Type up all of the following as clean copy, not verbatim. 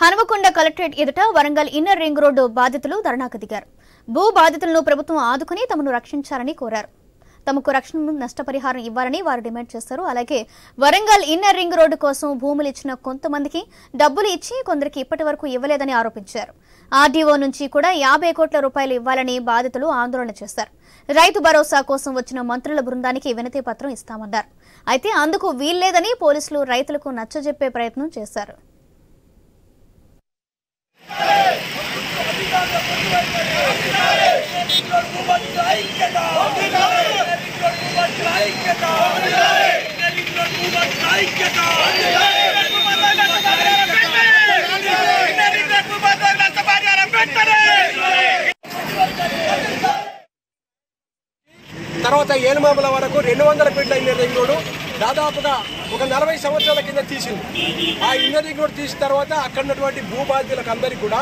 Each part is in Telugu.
హనుమకొండ కలెక్టరేట్ ఎదుట వరంగల్ ఇన్నర్ రింగ్ రోడ్డు బాధితులు ధర్నాకు దిగారు. భూ బాధితులను ప్రభుత్వం ఆదుకుని తమను రక్షించాలని కోరారు. తమకు రక్షణ నష్టపరిహారం ఇవ్వాలని వారు డిమాండ్ చేశారు. అలాగే వరంగల్ ఇన్నర్ రింగ్ రోడ్డు కోసం భూములు ఇచ్చిన కొంతమందికి డబ్బులు ఇచ్చి కొందరికి ఇప్పటి వరకు ఇవ్వలేదని ఆరోపించారు. ఆర్డీఓ నుంచి కూడా 50 కోట్ల రూపాయలు ఇవ్వాలని బాధితులు ఆందోళన చేశారు. రైతు భరోసా కోసం వచ్చిన మంత్రుల బృందానికి వినతి పత్రం ఇస్తామన్నారు. అయితే అందుకు వీల్లేదని పోలీసులు రైతులకు నచ్చజెప్పే ప్రయత్నం చేశారు. తర్వాత ఏలుమామల వరకు 200 ఫీట్ల ఇన్నర్ రింగ్ రోడ్డు దాదాపుగా ఒక 40 సంవత్సరాల కింద తీసింది. ఆ ఇన్నర్ రింగ్ రోడ్ తీసిన తర్వాత అక్కడ ఉన్నటువంటి భూ బాధితులకు అందరికీ కూడా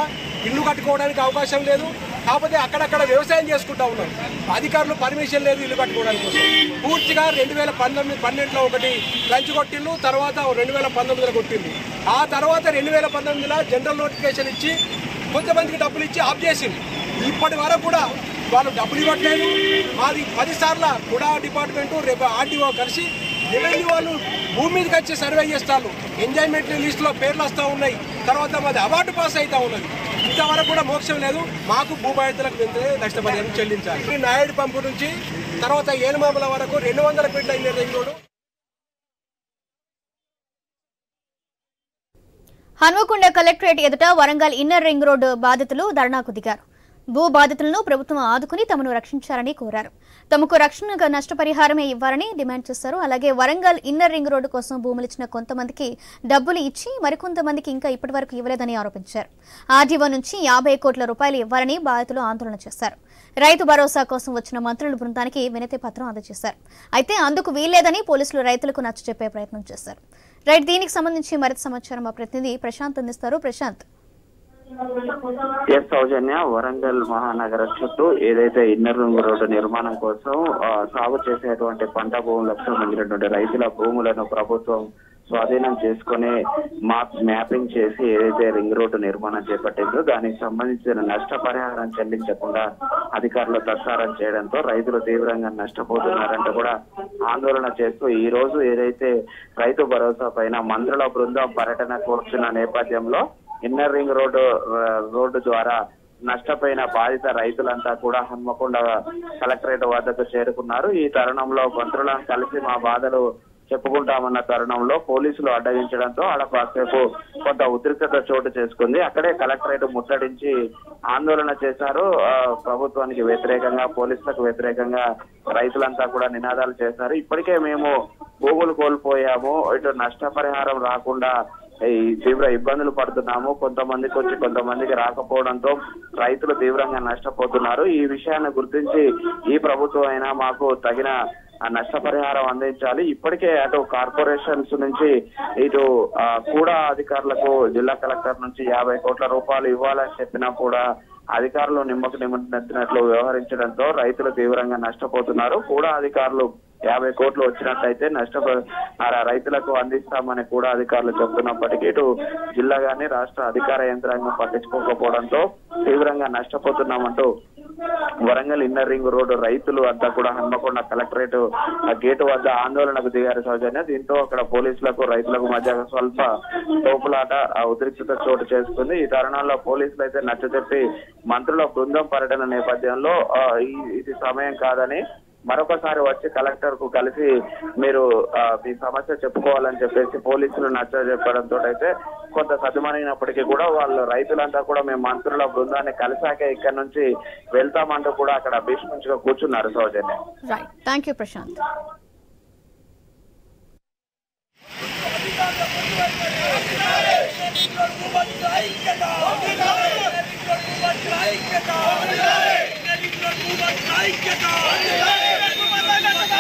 ఇల్లు కట్టుకోవడానికి అవకాశం లేదు. కాకపోతే అక్కడక్కడ వ్యవసాయం చేసుకుంటా ఉన్నారు. అధికారులు పర్మిషన్ లేదు ఇల్లు కట్టుకోవడానికి కోసం. పూర్తిగా 2012లో ఒకటి లంచ్ కొట్టిల్లు, తర్వాత 2019లో కొట్టింది. ఆ తర్వాత 2019లో జనరల్ నోటిఫికేషన్ ఇచ్చి కొంతమందికి డబ్బులు ఇచ్చి ఆఫ్ చేసింది. ఇప్పటి వరకు కూడా వాళ్ళు డబ్బులు ఇవ్వట్లేదు. మాది 10 సార్లు కూడా డిపార్ట్మెంటు రేపు ఆర్టీఓ కలిసి రెవెన్యూ వాళ్ళు భూమి మీదకి వచ్చి సర్వే చేస్తారు. ఎంజాయ్మెంట్ లిస్టులో పేర్లు వస్తూ ఉన్నాయి. తర్వాత మాది అవార్డు పాస్ అవుతూ ఉన్నది. ఇంతవరకు కూడా మోక్షం లేదు. మాకు భూ బాధితులకు వెంటనే నష్టపరిహారం చెల్లించాలి. నాయుడు పంపు నుంచి తర్వాత ఏలుమామల వరకు 200 ఫీట్ల inner ring road. Hanumakonda collectorate ఎదుట వరంగల్ ఇన్నర్ రింగ్ రోడ్డు బాధితులు ధర్నాకు దిగారు. భూ బాధితులను ప్రభుత్వం ఆదుకుని తమను రక్షించాలని కోరారు. తమకు రక్షణ నష్టపరిహారమే ఇవ్వాలని డిమాండ్ చేశారు. అలాగే వరంగల్ ఇన్నర్ రింగ్ రోడ్డు కోసం భూములిచ్చిన కొంతమందికి డబ్బులు ఇచ్చి మరికొంతమందికి ఇంకా ఇప్పటి వరకు ఇవ్వలేదని ఆరోపించారు. ఆర్డీఓ నుంచి 50 కోట్ల రూపాయలు ఇవ్వాలని బాధితులు ఆందోళన చేశారు. రైతు భరోసా కోసం వచ్చిన మంత్రుల బృందానికి వినతి పత్రం అందజేశారు. అయితే అందుకు వీల్లేదని పోలీసులు రైతులకు నచ్చజెప్పే ప్రయత్నం చేశారు. దీనికి సంబంధించి మరింత సమాచారం మా ప్రతినిధి ప్రశాంత్ అందిస్తారు. ప్రశాంత్, సౌజన్య, వరంగల్ మహానగర చుట్టూ ఏదైతే ఇన్నర్ రింగ్ రోడ్డు నిర్మాణం కోసం సాగు చేసేటువంటి పంట భూములకు సంబంధించినటువంటి రైతుల భూములను ప్రభుత్వం స్వాధీనం చేసుకుని మ్యాపింగ్ చేసి ఏదైతే రింగ్ రోడ్డు నిర్మాణం చేపట్టిందో దానికి సంబంధించిన నష్టపరిహారం చెల్లించకుండా అధికారులు తత్సారం చేయడంతో రైతులు తీవ్రంగా నష్టపోతున్నారంటూ కూడా ఆందోళన చేస్తూ ఈ రోజు ఏదైతే రైతు భరోసా పైన మంత్రుల బృందం పర్యటనకు వస్తున్న నేపథ్యంలో ఇన్నర్ రింగ్ రోడ్డు ద్వారా నష్టపోయిన బాధిత రైతులంతా కూడా హన్మకొండ కలెక్టరేట్ వద్దకు చేరుకున్నారు. ఈ తరుణంలో మంత్రులను కలిసి మా బాధలు చెప్పుకుంటామన్న తరుణంలో పోలీసులు అడ్డగించడంతో ఆడ కాసేపు కొంత ఉద్రిక్తత చోటు చేసుకుంది. అక్కడే కలెక్టరేట్ ముట్టడించి ఆందోళన చేశారు. ప్రభుత్వానికి వ్యతిరేకంగా, పోలీసులకు వ్యతిరేకంగా రైతులంతా కూడా నినాదాలు చేశారు. ఇప్పటికే మేము భూములు కోల్పోయాము, ఇటు నష్టపరిహారం రాకుండా ఈ తీవ్ర ఇబ్బందులు పడుతున్నాము, కొంతమందికి వచ్చి కొంతమందికి రాకపోవడంతో రైతులు తీవ్రంగా నష్టపోతున్నారు. ఈ విషయాన్ని గుర్తించి ఈ ప్రభుత్వం అయినా మాకు తగిన నష్టపరిహారం అందించాలి. ఇప్పటికే అటు కార్పొరేషన్స్ నుంచి ఇటు కూడా అధికారులకు జిల్లా కలెక్టర్ నుంచి 50 కోట్ల రూపాయలు ఇవ్వాలని చెప్పినా కూడా అధికారులు నిమ్మకు నిమ్మనెత్తినట్లు వ్యవహరించడంతో రైతులు తీవ్రంగా నష్టపోతున్నారు. కూడా అధికారులు 50 కోట్లు వచ్చినట్లయితే రైతులకు అందిస్తామని కూడా అధికారులు చెబుతున్నప్పటికీ ఇటు జిల్లా గాని రాష్ట్ర అధికార యంత్రాంగం పట్టించుకోకపోవడంతో తీవ్రంగా నష్టపోతున్నామంటూ వరంగల్ ఇన్నర్ రింగ్ రోడ్డు రైతులు అంతా కూడా హన్మకొండ కలెక్టరేట్ గేటు వద్ద ఆందోళనకు దిగారు. సౌజన్య, దీంతో అక్కడ పోలీసులకు రైతులకు మధ్య స్వల్ప తోపులాట ఉద్రిక్తత చోటు చేసుకుంది. ఈ తరుణంలో పోలీసులు అయితే నచ్చజెప్పి మంత్రుల బృందం పర్యటన నేపథ్యంలో ఇది సమయం కాదని మరొకసారి వచ్చి కలెక్టర్ కు కలిసి మీరు మీ సమస్య చెప్పుకోవాలని చెప్పేసి పోలీసులు నచ్చజెప్పడంతో అయితే కొంత సద్దుమణిగినప్పటికీ కూడా వాళ్ళు రైతులంతా కూడా మేము మంత్రుల బృందాన్ని కలిసాకే ఇక్కడ నుంచి వెళ్తామంటూ కూడా అక్కడ భీష్మించుగా కూర్చున్నారు. సౌజన్య, థ్యాంక్ యూ ప్రశాంత్. ఐక్యత